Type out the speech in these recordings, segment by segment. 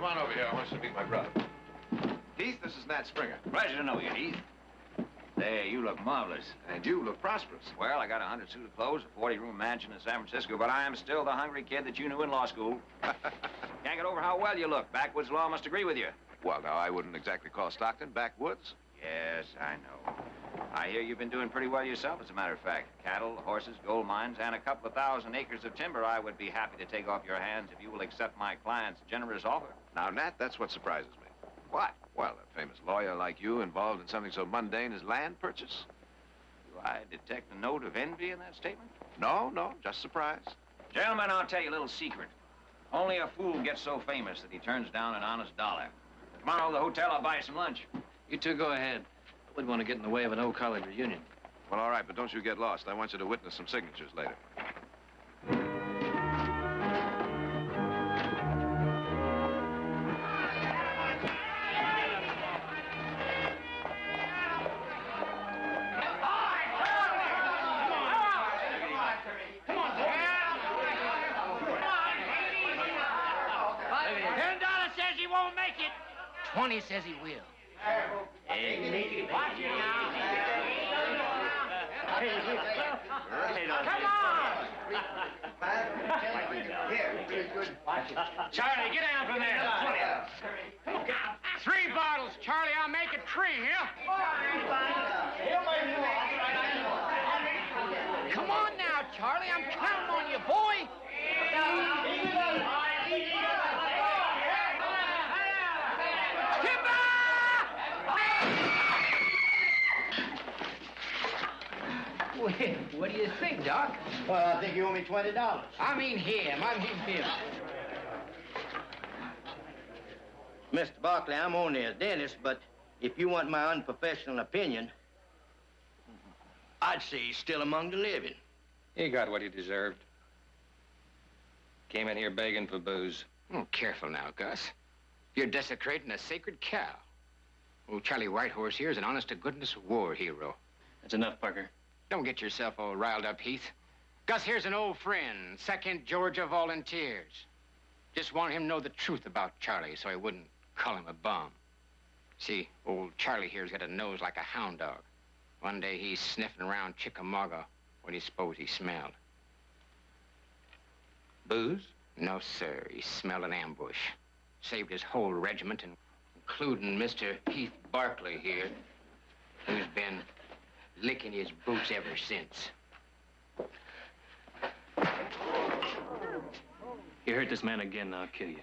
on over here. I want you to meet my brother. Heath, this is Nat Springer. Pleasure to know you, Heath. Say, you look marvelous. And you look prosperous. Well, I got 100 suit of clothes, a 40-room mansion in San Francisco, but I am still the hungry kid that you knew in law school. Can't get over how well you look. Backwoods law must agree with you. Well, now, I wouldn't exactly call Stockton backwoods. Yes, I know. I hear you've been doing pretty well yourself, as a matter of fact. Cattle, horses, gold mines, and a couple of 1,000 acres of timber I would be happy to take off your hands if you will accept my client's generous offer. Now, Nat, that's what surprises me. What? Well, a famous lawyer like you involved in something so mundane as land purchase? Do I detect a note of envy in that statement? No, just surprise. Gentlemen, I'll tell you a little secret. Only a fool gets so famous that he turns down an honest dollar. Tomorrow, the hotel, I'll buy you some lunch. You two go ahead. I wouldn't want to get in the way of an old college reunion. Well, all right, but don't you get lost. I want you to witness some signatures later. $20 says he will. Hey, watch it now. Come on! Charlie, get down from there. 3 bottles, Charlie. I'll make it 3, yeah? Come on now, Charlie. I'm counting on you, boy. What do you think, Doc? Well, I think you owe me $20. I mean him. I'm him. Mr. Barkley, I'm only a dentist, but if you want my unprofessional opinion, I'd say he's still among the living. He got what he deserved. Came in here begging for booze. Oh, careful now, Gus. You're desecrating a sacred cow. Old Charlie Whitehorse here is an honest-to-goodness war hero. That's enough, Parker. Don't get yourself all riled up, Heath. Gus here's an old friend, 2nd Georgia Volunteers. Just want him to know the truth about Charlie so he wouldn't call him a bum. See, old Charlie here's got a nose like a hound dog. One day he's sniffing around Chickamauga. What do you suppose he smelled? Booze? No, sir. He smelled an ambush. Saved his whole regiment, including Mr. Heath Barkley here, who's been licking his boots ever since. You hurt this man again, I'll kill you.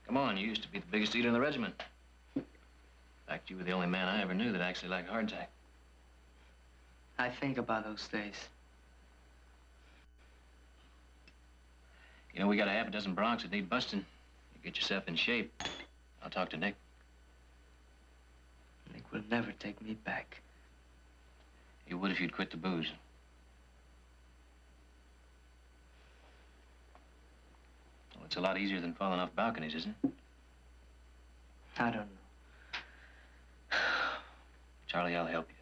Come on, you used to be the biggest eater in the regiment. In fact, you were the only man I ever knew that actually liked hardtack. I think about those days. You know, we got a half a dozen broncs that need busting. You get yourself in shape. I'll talk to Nick. Nick will never take me back. He would if you'd quit the booze. It's a lot easier than falling off balconies, isn't it? I don't know. Charlie, I'll help you.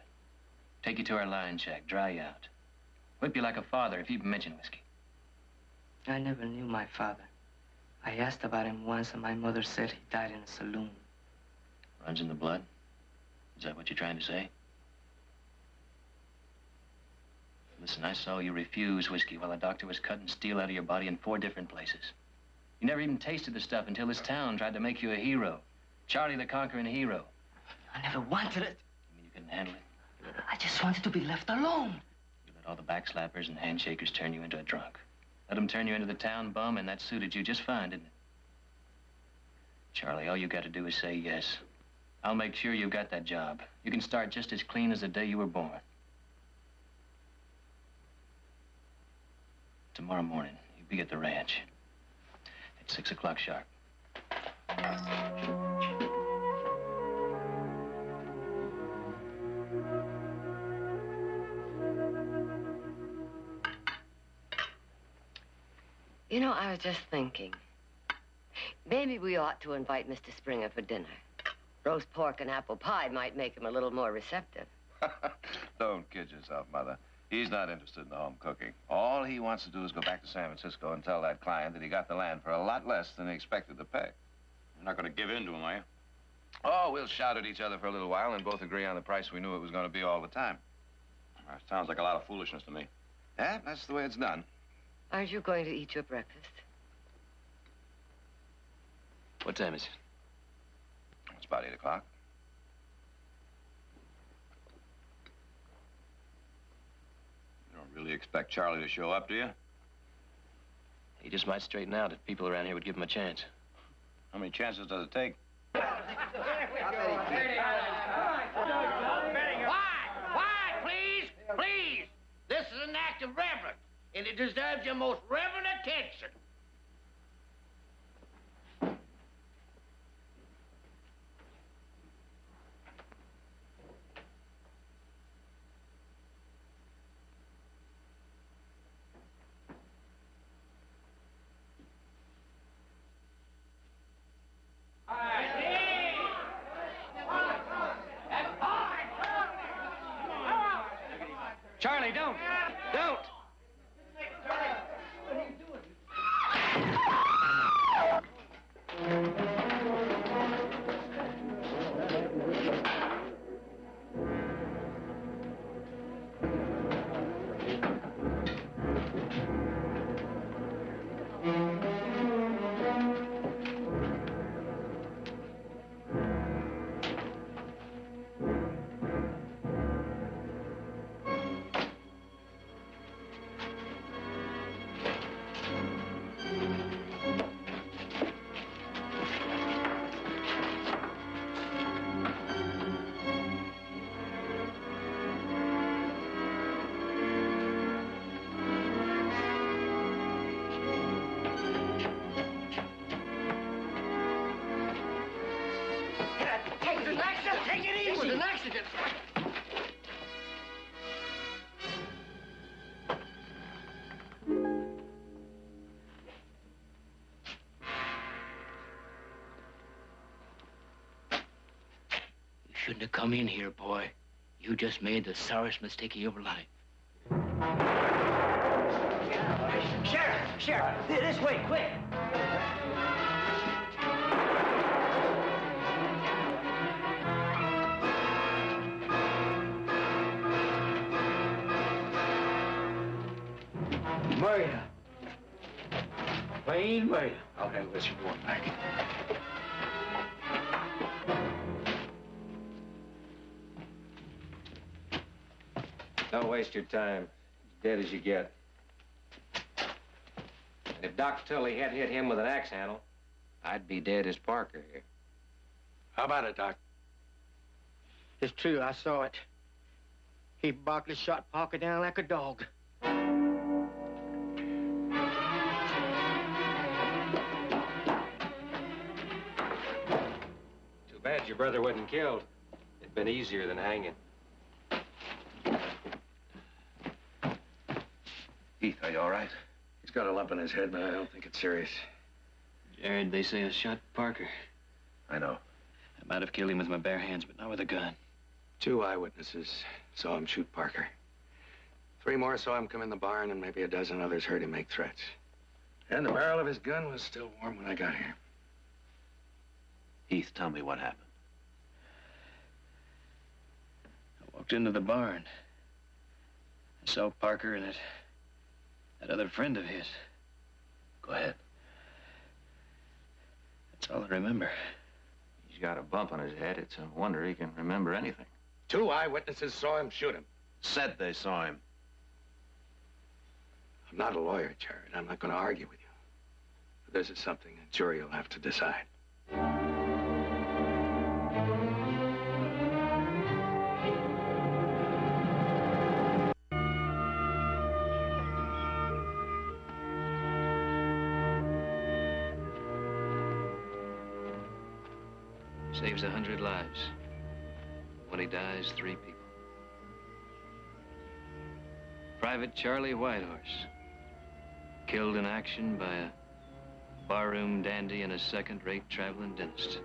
Take you to our line shack, dry you out. Whip you like a father if you even mention whiskey. I never knew my father. I asked about him once, and my mother said he died in a saloon. Runs in the blood? Is that what you're trying to say? Listen, I saw you refuse whiskey while the doctor was cutting steel out of your body in 4 different places. You never even tasted the stuff until this town tried to make you a hero. Charlie the Conquering Hero. I never wanted it. You mean you couldn't handle it? I just wanted to be left alone. You let all the backslappers and handshakers turn you into a drunk. Let them turn you into the town bum, and that suited you just fine, didn't it? Charlie, all you got to do is say yes. I'll make sure you've got that job. You can start just as clean as the day you were born. Tomorrow morning, you'll be at the ranch. At 6 o'clock sharp. You know, I was just thinking. Maybe we ought to invite Mr. Springer for dinner. Roast pork and apple pie might make him a little more receptive. Don't kid yourself, Mother. He's not interested in the home cooking. All he wants to do is go back to San Francisco and tell that client that he got the land for a lot less than he expected to pay. You're not going to give in to him, are you? Oh, we'll shout at each other for a little while and both agree on the price we knew it was going to be all the time. Sounds like a lot of foolishness to me. Yeah, that's the way it's done. Aren't you going to eat your breakfast? What time is it? It's about 8 o'clock. You don't really expect Charlie to show up, do you? He just might straighten out if people around here would give him a chance. How many chances does it take? Quiet, please, please. This is an act of reverence, and it deserves your most reverent attention. Charlie, don't. Don't. Take it easy. It was an accident. You shouldn't have come in here, boy. You just made the sorriest mistake of your life. Sheriff, this way, quick. Murder. Plain murder. I'll handle this report back. Don't waste your time. As dead as you get. And if Doc Tully had hit him with an axe handle, I'd be dead as Parker here. How about it, Doc? It's true, I saw it. He Barkley shot Parker down like a dog. Too bad your brother wasn't killed. It'd been easier than hanging. Heath, are you all right? He's got a lump in his head, but I don't think it's serious. Jared, they say I shot Parker. I know. I might have killed him with my bare hands, but not with a gun. 2 eyewitnesses saw him shoot Parker. 3 more saw him come in the barn, and maybe a dozen others heard him make threats. And the barrel of his gun was still warm when I got here. Heath, tell me what happened. I walked into the barn. I saw Parker and that other friend of his. Go ahead. That's all I remember. He's got a bump on his head. It's a wonder he can remember anything. 2 eyewitnesses saw him shoot him. Said they saw him. I'm not a lawyer, Jared. I'm not going to argue with you. But this is something a jury will have to decide. Saves 100 lives. When he dies, 3 people. Private Charlie Whitehorse. Killed in action by a barroom dandy and a second-rate traveling dentist.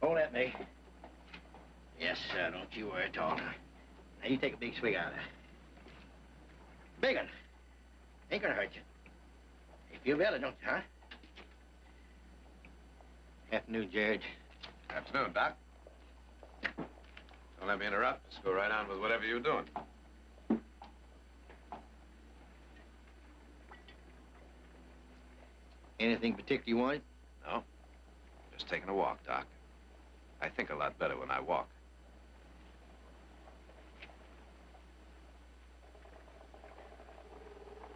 Hold that, me. Yes, sir. Don't you worry at all. Now you take a big swig out of that. Big one. Ain't gonna hurt you. You feel better, don't you, huh? Afternoon, Jared. Afternoon, Doc. Don't let me interrupt. Just go right on with whatever you're doing. Anything particular you wanted? No. Just taking a walk, Doc. I think a lot better when I walk.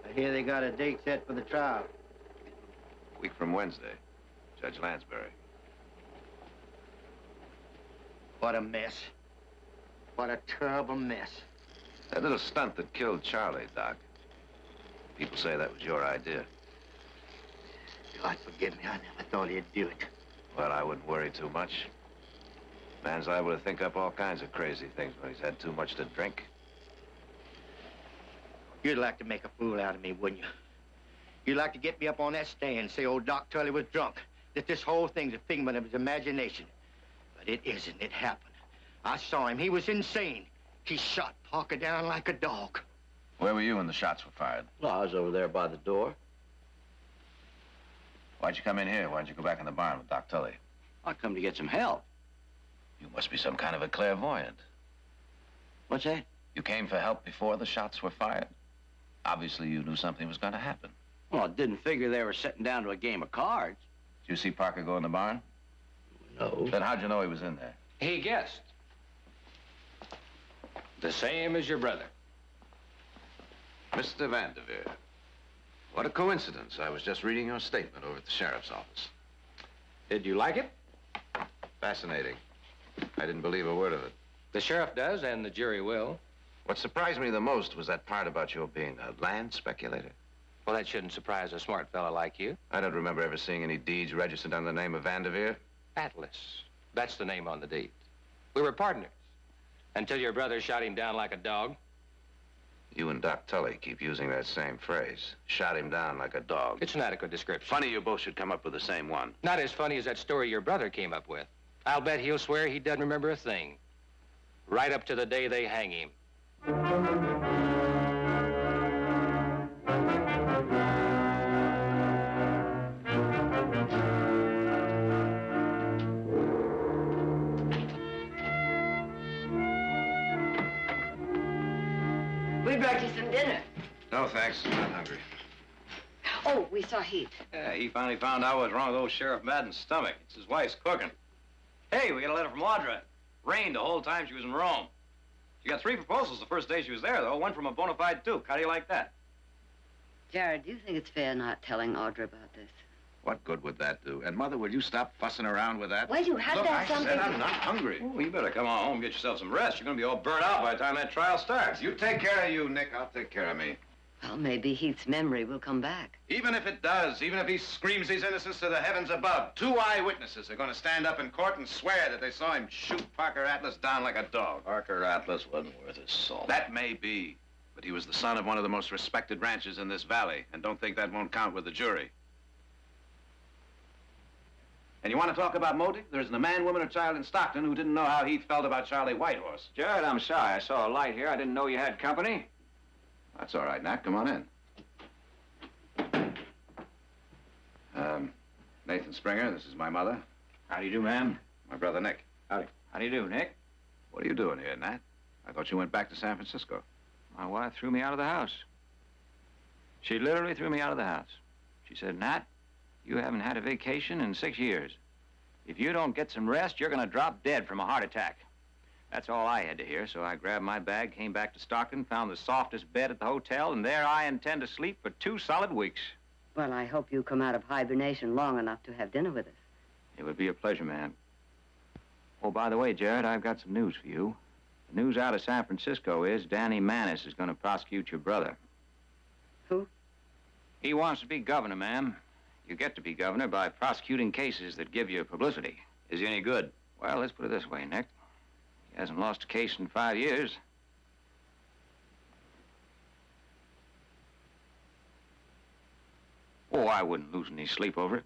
I hear they got a date set for the trial. A week from Wednesday. Judge Lansbury. What a mess. What a terrible mess. That little stunt that killed Charlie, Doc. People say that was your idea. God forgive me. I never thought he'd do it. Well, I wouldn't worry too much. Man's liable to think up all kinds of crazy things when he's had too much to drink. You'd like to make a fool out of me, wouldn't you? You'd like to get me up on that stand and say old Doc Tully was drunk, that this whole thing's a figment of his imagination. But it isn't. It happened. I saw him. He was insane. He shot Parker down like a dog. Where were you when the shots were fired? Well, I was over there by the door. Why'd you come in here? Why'd you go back in the barn with Doc Tully? I come to get some help. You must be some kind of a clairvoyant. What's that? You came for help before the shots were fired? Obviously, you knew something was going to happen. Well, I didn't figure they were sitting down to a game of cards. Did you see Parker go in the barn? No. Then how'd you know he was in there? He guessed. The same as your brother. Mr. Vanderveer, what a coincidence. I was just reading your statement over at the sheriff's office. Did you like it? Fascinating. I didn't believe a word of it. The sheriff does, and the jury will. What surprised me the most was that part about your being a land speculator. Well, that shouldn't surprise a smart fella like you. I don't remember ever seeing any deeds registered under the name of Vanderveer. Atlas. That's the name on the deed. We were partners. Until your brother shot him down like a dog. You and Doc Tully keep using that same phrase. Shot him down like a dog. It's an adequate description. Funny you both should come up with the same one. Not as funny as that story your brother came up with. I'll bet he'll swear he doesn't remember a thing. Right up to the day they hang him. We brought you some dinner. No, thanks. I'm not hungry. Oh, we saw Heath. Yeah, he finally found out what was wrong with old Sheriff Madden's stomach. It's his wife's cooking. Hey, we got a letter from Audra. Rained the whole time she was in Rome. She got 3 proposals the first day she was there, though. One from a bona fide duke. How do you like that? Jared, do you think it's fair not telling Audra about this? What good would that do? And, Mother, will you stop fussing around with that? Well, you had Look, to have something. I said I'm not hungry. Oh, you better come on home and get yourself some rest. You're going to be all burnt out by the time that trial starts. You take care of you, Nick. I'll take care of me. Well, maybe Heath's memory will come back. Even if it does, even if he screams his innocence to the heavens above, 2 eyewitnesses are going to stand up in court and swear that they saw him shoot Parker Atlas down like a dog. Parker Atlas wasn't worth his salt. That may be, but he was the son of one of the most respected ranchers in this valley, and don't think that won't count with the jury. And you want to talk about motive? There isn't a man, woman, or child in Stockton who didn't know how Heath felt about Charlie Whitehorse. Jared, I'm sorry. I saw a light here. I didn't know you had company. That's all right, Nat. Come on in. Nathan Springer, this is my mother. How do you do, ma'am? My brother, Nick. Howdy. How do you do, Nick? What are you doing here, Nat? I thought you went back to San Francisco. My wife threw me out of the house. She literally threw me out of the house. She said, Nat, you haven't had a vacation in 6 years. If you don't get some rest, you're going to drop dead from a heart attack. That's all I had to hear, so I grabbed my bag, came back to Stockton, found the softest bed at the hotel, and there I intend to sleep for 2 solid weeks. Well, I hope you come out of hibernation long enough to have dinner with us. It would be a pleasure, ma'am. Oh, by the way, Jared, I've got some news for you. The news out of San Francisco is Danny Manis is going to prosecute your brother. Who? He wants to be governor, ma'am. You get to be governor by prosecuting cases that give you publicity. Is he any good? Well, let's put it this way, Nick. He hasn't lost a case in 5 years. Oh, I wouldn't lose any sleep over it.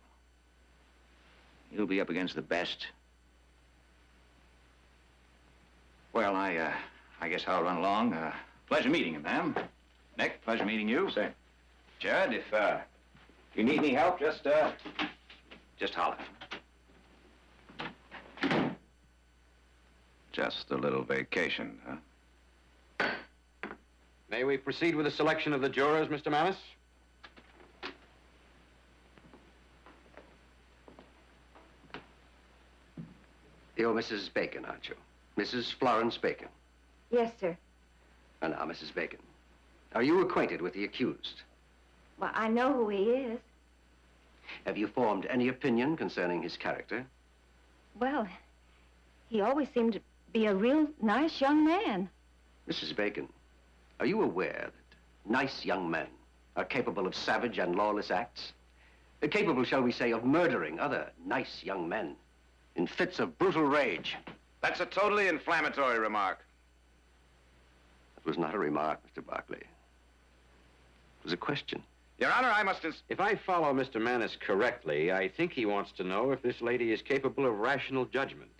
He'll be up against the best. Well, I guess I'll run along. Pleasure meeting you, ma'am. Nick, pleasure meeting you. Same. Jared, if you need any help, just holler. Just a little vacation, huh? May we proceed with the selection of the jurors, Mr. Manis? You're Mrs. Bacon, aren't you? Mrs. Florence Bacon. Yes, sir. And now, Mrs. Bacon, are you acquainted with the accused? Well, I know who he is. Have you formed any opinion concerning his character? Well, he always seemed to be a real nice young man. Mrs. Bacon, are you aware that nice young men are capable of savage and lawless acts? They're capable, shall we say, of murdering other nice young men in fits of brutal rage. That's a totally inflammatory remark. It was not a remark, Mr. Barclay. It was a question. Your Honor, I must... If I follow Mr. Manis correctly, I think he wants to know if this lady is capable of rational judgment,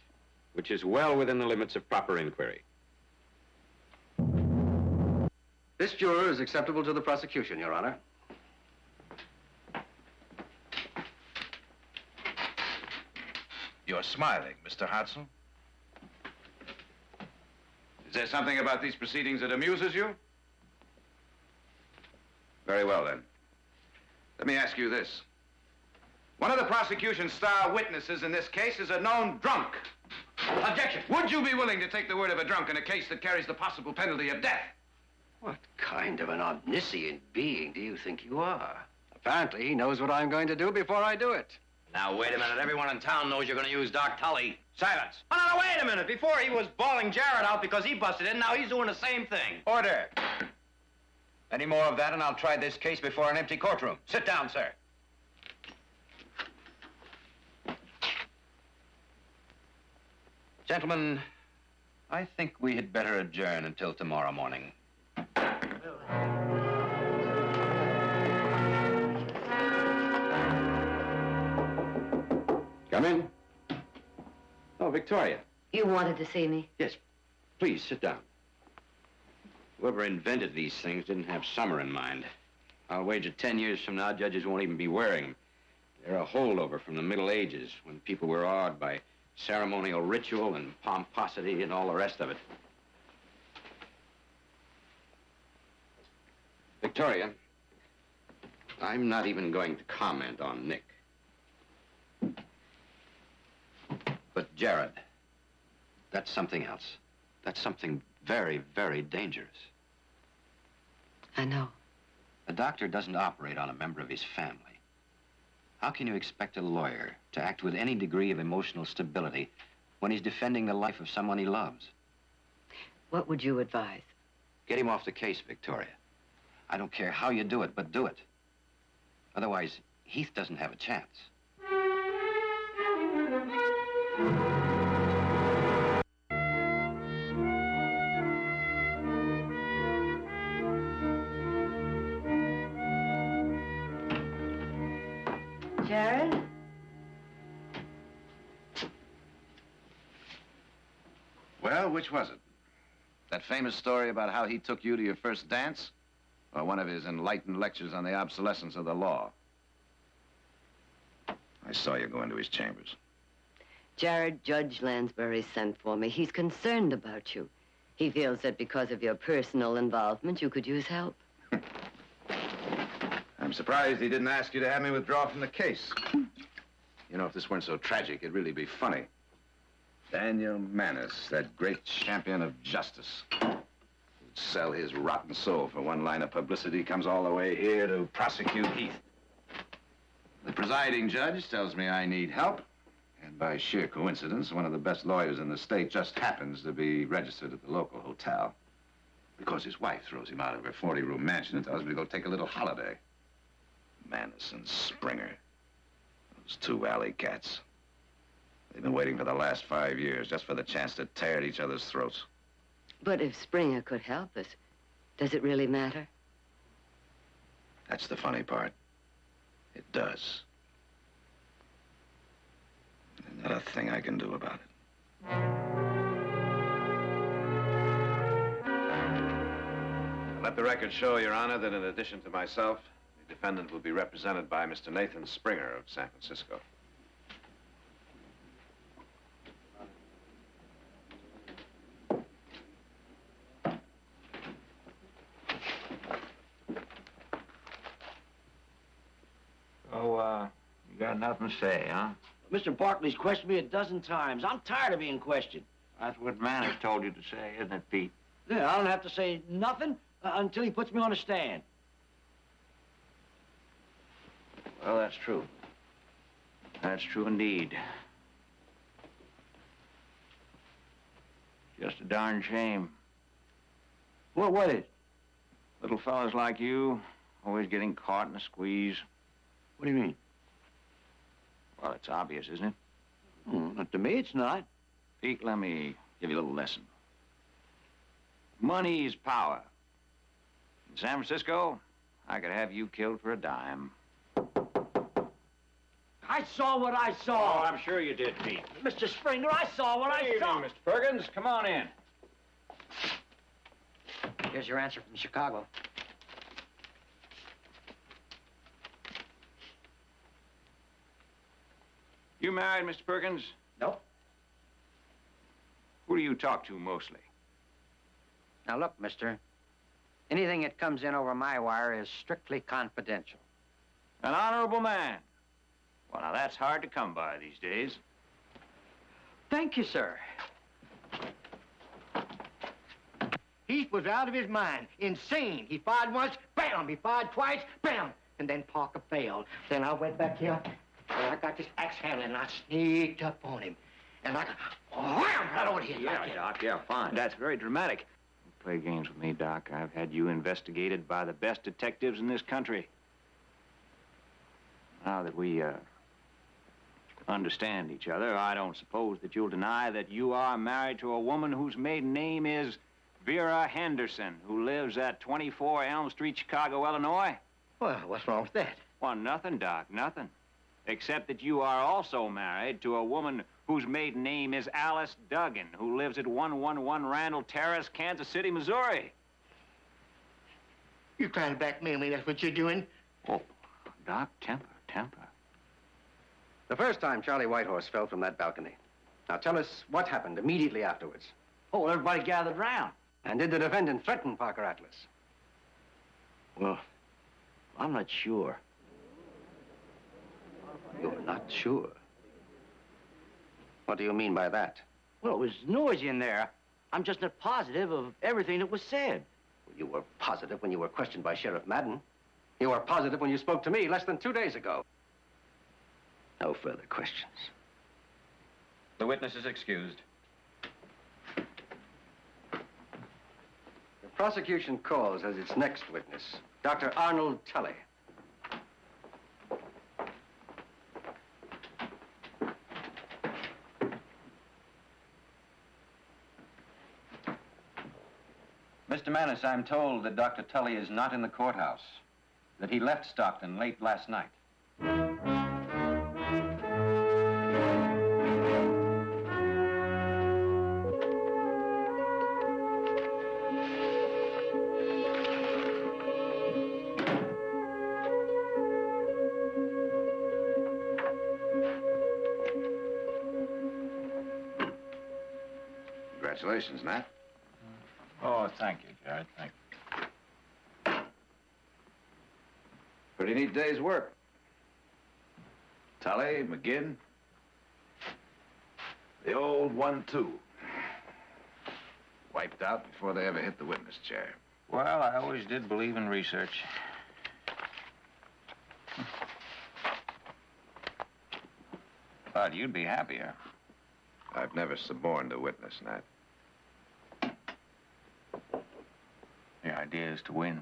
which is well within the limits of proper inquiry. This juror is acceptable to the prosecution, Your Honor. You're smiling, Mr. Hartzell. Is there something about these proceedings that amuses you? Very well, then. Let me ask you this. One of the prosecution's star witnesses in this case is a known drunk. Objection! Would you be willing to take the word of a drunk in a case that carries the possible penalty of death? What kind of an omniscient being do you think you are? Apparently, he knows what I'm going to do before I do it. Now, wait a minute. Everyone in town knows you're going to use Doc Tully. Silence. Oh, no, wait a minute. Before he was bawling Jared out because he busted in, now he's doing the same thing. Order. Any more of that, and I'll try this case before an empty courtroom. Sit down, sir. Gentlemen, I think we had better adjourn until tomorrow morning. Come in. Oh, Victoria. You wanted to see me? Yes. Please, sit down. Whoever invented these things didn't have summer in mind. I'll wager 10 years from now, judges won't even be wearing them. They're a holdover from the Middle Ages, when people were awed by ceremonial ritual and pomposity and all the rest of it. Victoria, I'm not even going to comment on Nick. But Jared, that's something else. That's something very, very dangerous. I know. A doctor doesn't operate on a member of his family. How can you expect a lawyer to act with any degree of emotional stability when he's defending the life of someone he loves? What would you advise? Get him off the case, Victoria. I don't care how you do it, but do it. Otherwise, Heath doesn't have a chance. Jared? Well, which was it? That famous story about how he took you to your first dance? Or one of his enlightened lectures on the obsolescence of the law? I saw you go into his chambers. Jared, Judge Lansbury sent for me. He's concerned about you. He feels that because of your personal involvement, you could use help. I'm surprised he didn't ask you to have me withdraw from the case. You know, if this weren't so tragic, it'd really be funny. Daniel Manus, that great champion of justice, who'd sell his rotten soul for one line of publicity, comes all the way here to prosecute Heath. The presiding judge tells me I need help, and by sheer coincidence, one of the best lawyers in the state just happens to be registered at the local hotel. Because his wife throws him out of her 40-room mansion and tells me to go take a little holiday. Manus and Springer, those two alley cats. They've been waiting for the last 5 years just for the chance to tear at each other's throats. But if Springer could help us, does it really matter? That's the funny part. It does. There's not a thing I can do about it. Let the record show, Your Honor, that in addition to myself, the defendant will be represented by Mr. Nathan Springer of San Francisco. So, you got nothing to say, huh? Mr. Barkley's questioned me a dozen times. I'm tired of being questioned. That's what Manners told you to say, isn't it, Pete? Yeah, I don't have to say nothing until he puts me on the stand. Well, that's true. That's true indeed. Just a darn shame. Well, what is? Little fellas like you, always getting caught in a squeeze. What do you mean? Well, it's obvious, isn't it? Not to me, it's not. Pete, let me give you a little lesson. Money is power. In San Francisco, I could have you killed for a dime. I saw what I saw. Oh, I'm sure you did, Pete. Mr. Springer, I saw what I saw. Mr. Perkins. Come on in. Here's your answer from Chicago. You married, Mr. Perkins? Nope. Who do you talk to mostly? Now, look, mister. Anything that comes in over my wire is strictly confidential. An honorable man. Well, now, that's hard to come by these days. Thank you, sir. Heath was out of his mind, insane. He fired once, bam! He fired twice, bam! And then Parker failed. Then I went back here, and I got this axe handle, and I sneaked up on him. And I wham! Right over here. Yeah, Doc, yeah, fine. That's very dramatic. Don't play games with me, Doc. I've had you investigated by the best detectives in this country. Now that we, understand each other, I don't suppose that you'll deny that you are married to a woman whose maiden name is Vera Henderson, who lives at 24 Elm Street, Chicago, Illinois? Well, what's wrong with that? Well, nothing, Doc, nothing. Except that you are also married to a woman whose maiden name is Alice Duggan, who lives at 111 Randall Terrace, Kansas City, Missouri. You trying to blackmail me, that's what you're doing? Oh, Doc, temper, temper. The first time Charlie Whitehorse fell from that balcony. Now tell us what happened immediately afterwards. Oh, everybody gathered round. And did the defendant threaten Parker Atlas? Well, I'm not sure. You're not sure? What do you mean by that? Well, it was noisy in there. I'm just not positive of everything that was said. Well, you were positive when you were questioned by Sheriff Madden. You were positive when you spoke to me less than 2 days ago. No further questions. The witness is excused. Prosecution calls as its next witness, Dr. Arnold Tully. Mr. Manus, I'm told that Dr. Tully is not in the courthouse, that he left Stockton late last night. Congratulations, Nat. Oh, thank you, Jared. Thank you. Pretty neat day's work. Tully, McGinn. The old 1-2. Wiped out before they ever hit the witness chair. Well, I always did believe in research. Thought you'd be happier. I've never suborned a witness, Nat. The idea is to win.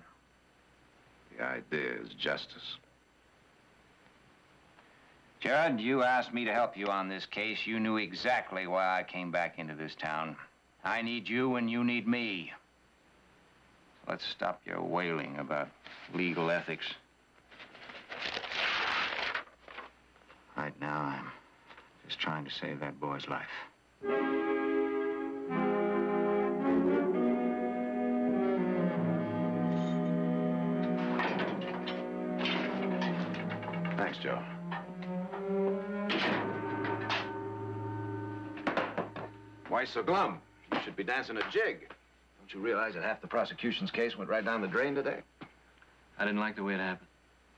The idea is justice. Jared, you asked me to help you on this case. You knew exactly why I came back into this town. I need you and you need me. So let's stop your wailing about legal ethics. Right now, I'm just trying to save that boy's life. Thanks, Joe. Why so glum? You should be dancing a jig. Don't you realize that half the prosecution's case went right down the drain today? I didn't like the way it happened.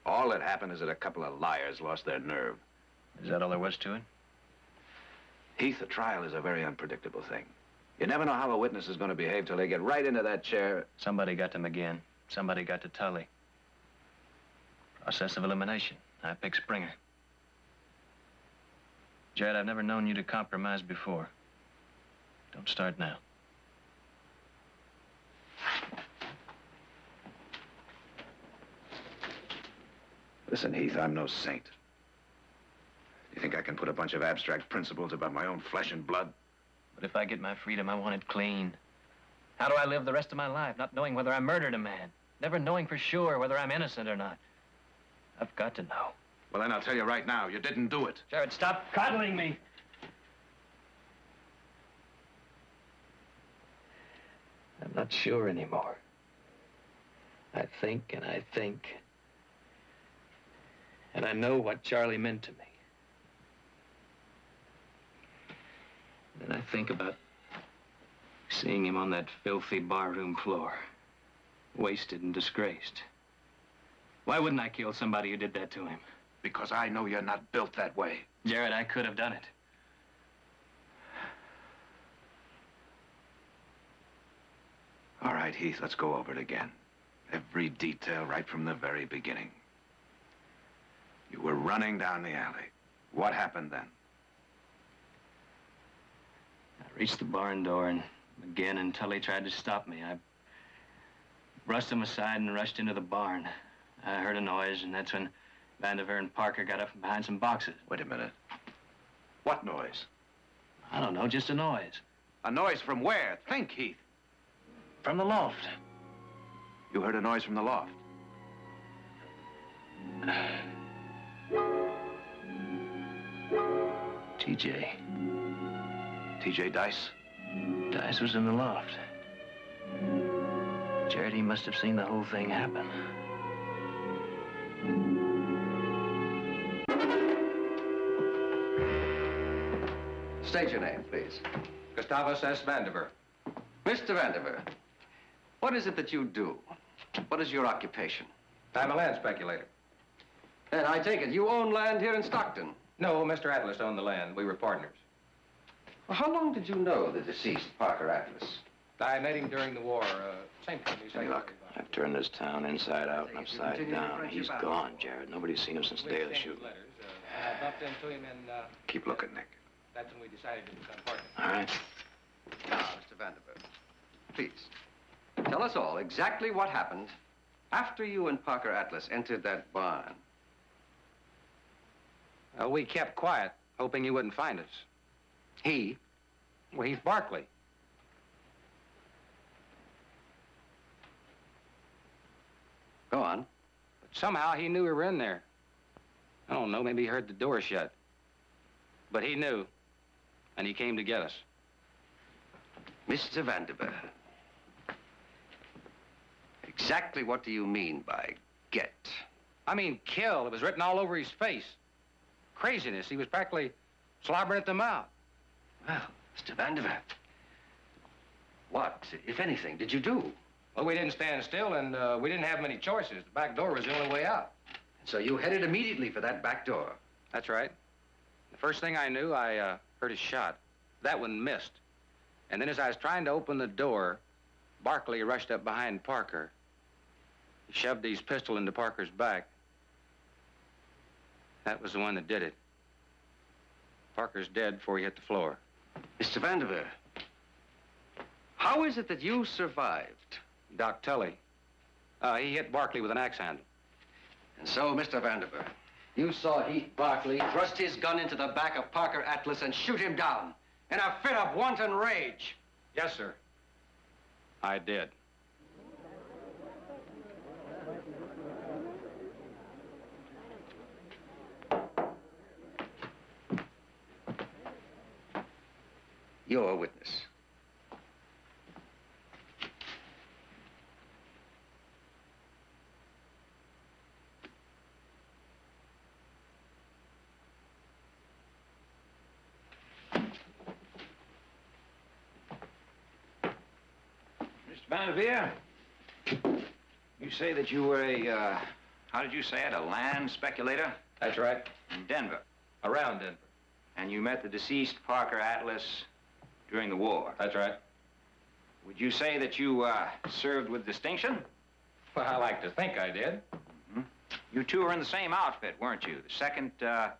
All that happened is that a couple of liars lost their nerve. Is that all there was to it? Heath, a trial is a very unpredictable thing. You never know how a witness is going to behave till they get right into that chair. Somebody got to McGinn. Somebody got to Tully. Process of elimination. I picked Springer. Jared, I've never known you to compromise before. Don't start now. Listen, Heath, I'm no saint. You think I can put a bunch of abstract principles above my own flesh and blood? But if I get my freedom, I want it clean. How do I live the rest of my life, not knowing whether I murdered a man? Never knowing for sure whether I'm innocent or not. I've got to know. Well, then I'll tell you right now, you didn't do it. Jared, stop coddling me. I'm not sure anymore. I think and I think. And I know what Charlie meant to me. Then I think about seeing him on that filthy barroom floor, wasted and disgraced. Why wouldn't I kill somebody who did that to him? Because I know you're not built that way. Jared, I could have done it. All right, Heath, let's go over it again. Every detail right from the very beginning. You were running down the alley. What happened then? I reached the barn door, and McGinn and Tully tried to stop me. I brushed them aside and rushed into the barn. I heard a noise, and that's when Vandiver and Parker got up from behind some boxes. Wait a minute. What noise? I don't know, just a noise. A noise from where? Think, Heath. From the loft. You heard a noise from the loft? TJ. TJ Dice? Dice was in the loft. Jared, he must have seen the whole thing happen. State your name, please. Gustavus S. Vandiver. Mr. Vandiver, what is it that you do? What is your occupation? I'm a land speculator. And I take it you own land here in Stockton? No, Mr. Atlas owned the land. We were partners. Well, how long did you know the deceased Parker Atlas? I met him during the war. Same time. Hey, look, I've turned this town inside out and upside down. He's gone, Jared. Nobody's seen him since the day of the shooting. I bumped into him and... Keep looking, Nick. That's when we decided to become partners. All right. Now, Mr. Vandiver, please. Tell us all exactly what happened after you and Parker Atlas entered that barn. Well, we kept quiet, hoping you wouldn't find us. He? Well, he's Barkley. Go on. But somehow he knew we were in there. I don't know, maybe he heard the door shut. But he knew, and he came to get us. Mr. Vanderbilt, exactly what do you mean by get? I mean kill. It was written all over his face. Craziness. He was practically slobbering at the mouth. Well, Mr. Vanderbilt, what, if anything, did you do? Well, we didn't stand still, and we didn't have many choices. The back door was the only way out. So you headed immediately for that back door? That's right. The first thing I knew, I heard a shot. That one missed. And then as I was trying to open the door, Barkley rushed up behind Parker. He shoved his pistol into Parker's back. That was the one that did it. Parker's dead before he hit the floor. Mr. Vanderbilt, how is it that you survived? Doc Tully. He hit Barkley with an axe handle. And so, Mr. Vanderbilt, you saw Heath Barkley thrust his gun into the back of Parker Atlas and shoot him down in a fit of wanton rage. Yes, sir. I did. You're a witness. Vanderveer, you say that you were a, how did you say it, a land speculator? That's right. In Denver? Around Denver. And you met the deceased Parker Atlas during the war? That's right. Would you say that you served with distinction? Well, I like to think I did. Mm-hmm. You two were in the same outfit, weren't you? The second, what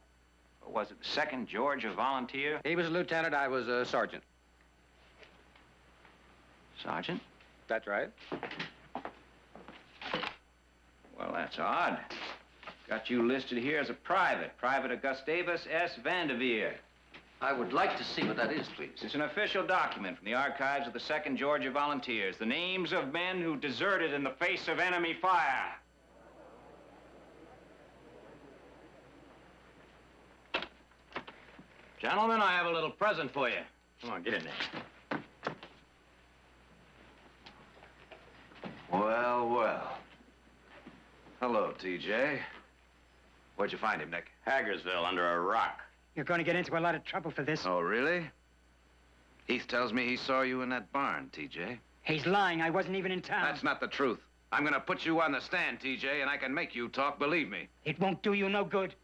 was it, the 2nd Georgia Volunteer? He was a lieutenant, I was a sergeant. Sergeant? That's right. Well, that's odd. Got you listed here as a private. Private Gustavus S. Vanderveer. I would like to see what that is, please. It's an official document from the archives of the 2nd Georgia Volunteers. The names of men who deserted in the face of enemy fire. Gentlemen, I have a little present for you. Come on, get in there. Well, well. Hello, TJ. Where'd you find him, Nick? Hagersville, under a rock. You're going to get into a lot of trouble for this. Oh, really? Heath tells me he saw you in that barn, TJ. He's lying. I wasn't even in town. That's not the truth. I'm gonna put you on the stand, TJ, and I can make you talk, believe me. It won't do you no good.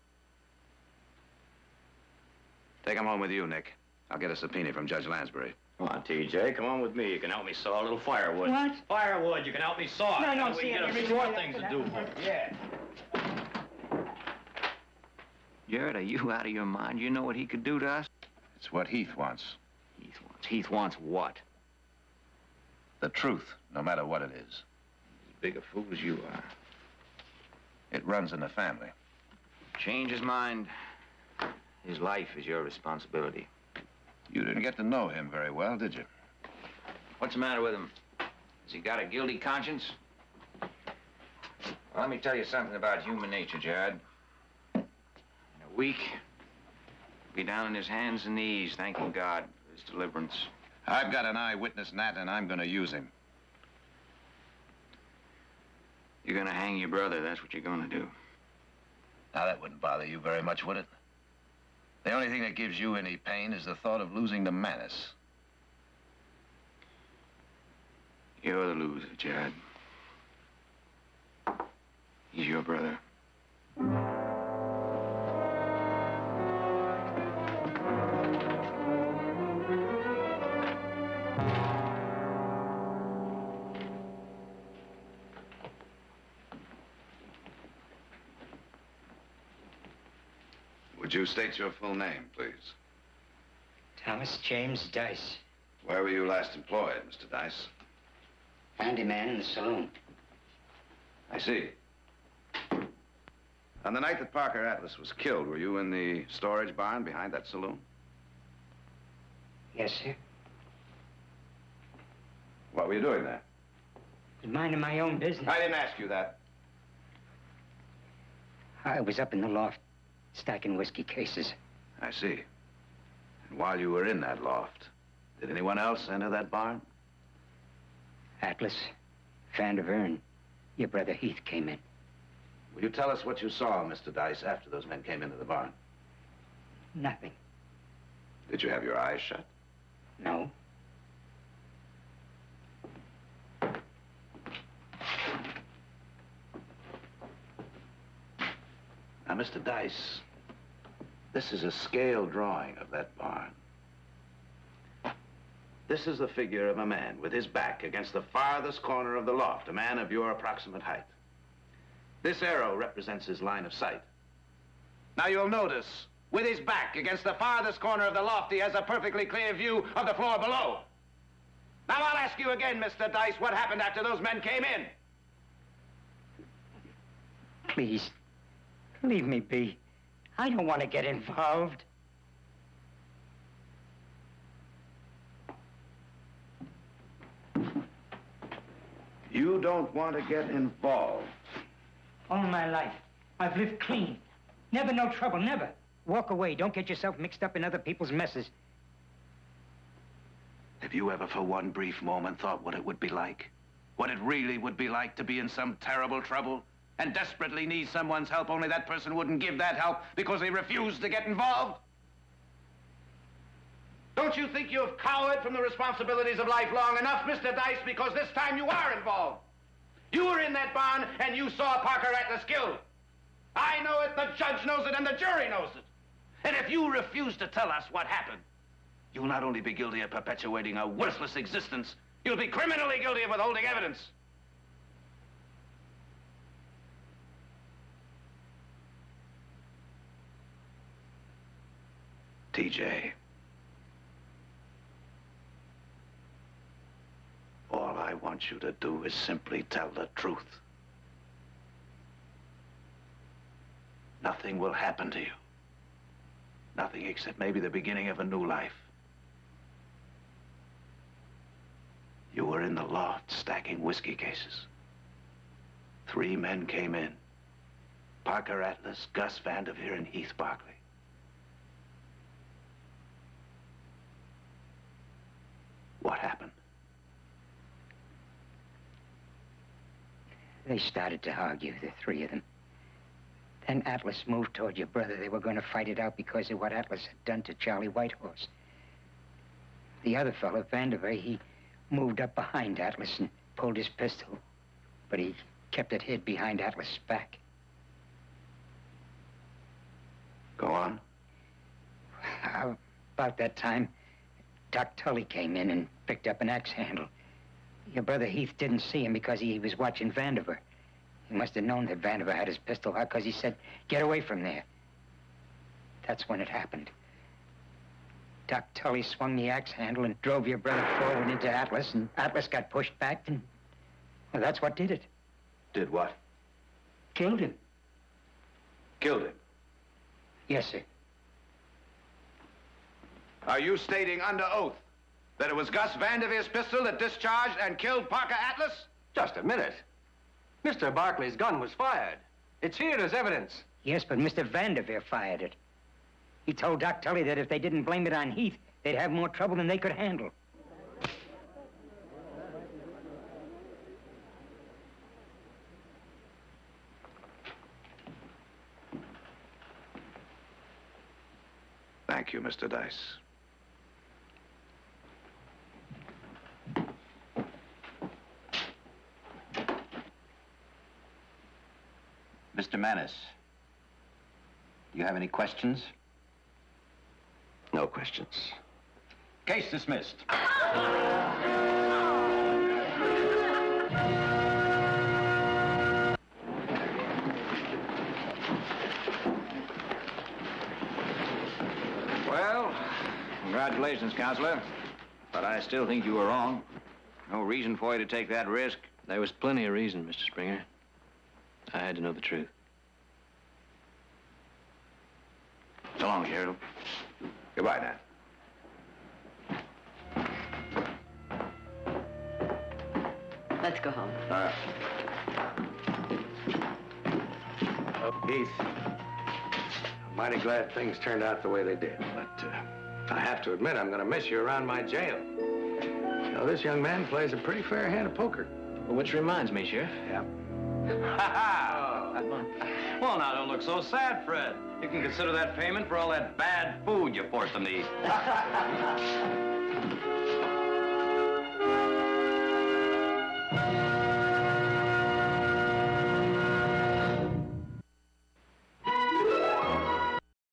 Take him home with you, Nick. I'll get a subpoena from Judge Lansbury. Come on, TJ, come on with me. You can help me saw a little firewood. What? Firewood, you can help me saw. No, no, we see, can I get a really few more don't things like to do that. for you. Yeah. Jared, are you out of your mind? You know what he could do to us? It's what Heath wants. Heath wants what? The truth, no matter what it is. As big a fool as you are. It runs in the family. Change his mind. His life is your responsibility. You didn't get to know him very well, did you? What's the matter with him? Has he got a guilty conscience? Well, let me tell you something about human nature, Jared. In a week, he'll be down on his hands and knees, thanking God for his deliverance. I've got an eyewitness, Nat, and I'm gonna use him. You're gonna hang your brother, that's what you're gonna do. Now, that wouldn't bother you very much, would it? The only thing that gives you any pain is the thought of losing to Manus. You're the loser, Jared. He's your brother. Would you state your full name, please? Thomas James Dice. Where were you last employed, Mr. Dice? Handyman in the saloon. I see. On the night that Parker Atlas was killed, were you in the storage barn behind that saloon? Yes, sir. What were you doing there? Minding my own business. I didn't ask you that. I was up in the loft, stacking whiskey cases. I see. And while you were in that loft, did anyone else enter that barn? Atlas, Vandiver, and your brother Heath came in. Will you tell us what you saw, Mr. Dice, after those men came into the barn? Nothing. Did you have your eyes shut? No. Now, Mr. Dice, this is a scale drawing of that barn. This is the figure of a man with his back against the farthest corner of the loft, a man of your approximate height. This arrow represents his line of sight. Now, you'll notice, with his back against the farthest corner of the loft, he has a perfectly clear view of the floor below. Now, I'll ask you again, Mr. Dice, what happened after those men came in? Please, leave me be. I don't want to get involved. You don't want to get involved. All my life, I've lived clean. Never no trouble, never. Walk away. Don't get yourself mixed up in other people's messes. Have you ever for one brief moment thought what it would be like? What it really would be like to be in some terrible trouble and desperately need someone's help, only that person wouldn't give that help because they refused to get involved? Don't you think you've cowered from the responsibilities of life long enough, Mr. Dice, because this time you are involved? You were in that barn and you saw Parker Atlas killed. I know it, the judge knows it, and the jury knows it. And if you refuse to tell us what happened, you'll not only be guilty of perpetuating a worthless existence, you'll be criminally guilty of withholding evidence. TJ. All I want you to do is simply tell the truth. Nothing will happen to you. Nothing except maybe the beginning of a new life. You were in the loft stacking whiskey cases. 3 men came in. Parker Atlas, Gus Vandiver, and Heath Barkley. What happened? They started to argue, the 3 of them. Then Atlas moved toward your brother. They were going to fight it out because of what Atlas had done to Charlie Whitehorse. The other fellow, Vandiver, he moved up behind Atlas and pulled his pistol. But he kept it hid behind Atlas' back. Go on. About that time, Doc Tully came in and picked up an axe handle. Your brother Heath didn't see him because he was watching Vandiver. He must have known that Vandiver had his pistol out because he said, "Get away from there." That's when it happened. Doc Tully swung the axe handle and drove your brother forward into Atlas, and Atlas got pushed back, and well, that's what did it. Did what? Killed him. Killed him? Yes, sir. Are you stating under oath that it was Gus Vandiver's pistol that discharged and killed Parker Atlas? Just a minute. Mr. Barkley's gun was fired. It's here as evidence. Yes, but Mr. Vandiver fired it. He told Doc Tully that if they didn't blame it on Heath, they'd have more trouble than they could handle. Thank you, Mr. Dice. Mr. Manis, do you have any questions? No questions. Case dismissed. Well, congratulations, Counselor. But I still think you were wrong. No reason for you to take that risk? There was plenty of reason, Mr. Springer. I had to know the truth. So long, Gerald. Goodbye, Nat. Let's go home. Oh, Heath, I'm mighty glad things turned out the way they did, but I have to admit I'm going to miss you around my jail. You know, this young man plays a pretty fair hand of poker. Well, which reminds me, Sheriff. Yeah. Well, now, don't look so sad, Fred. You can consider that payment for all that bad food you forced them to eat.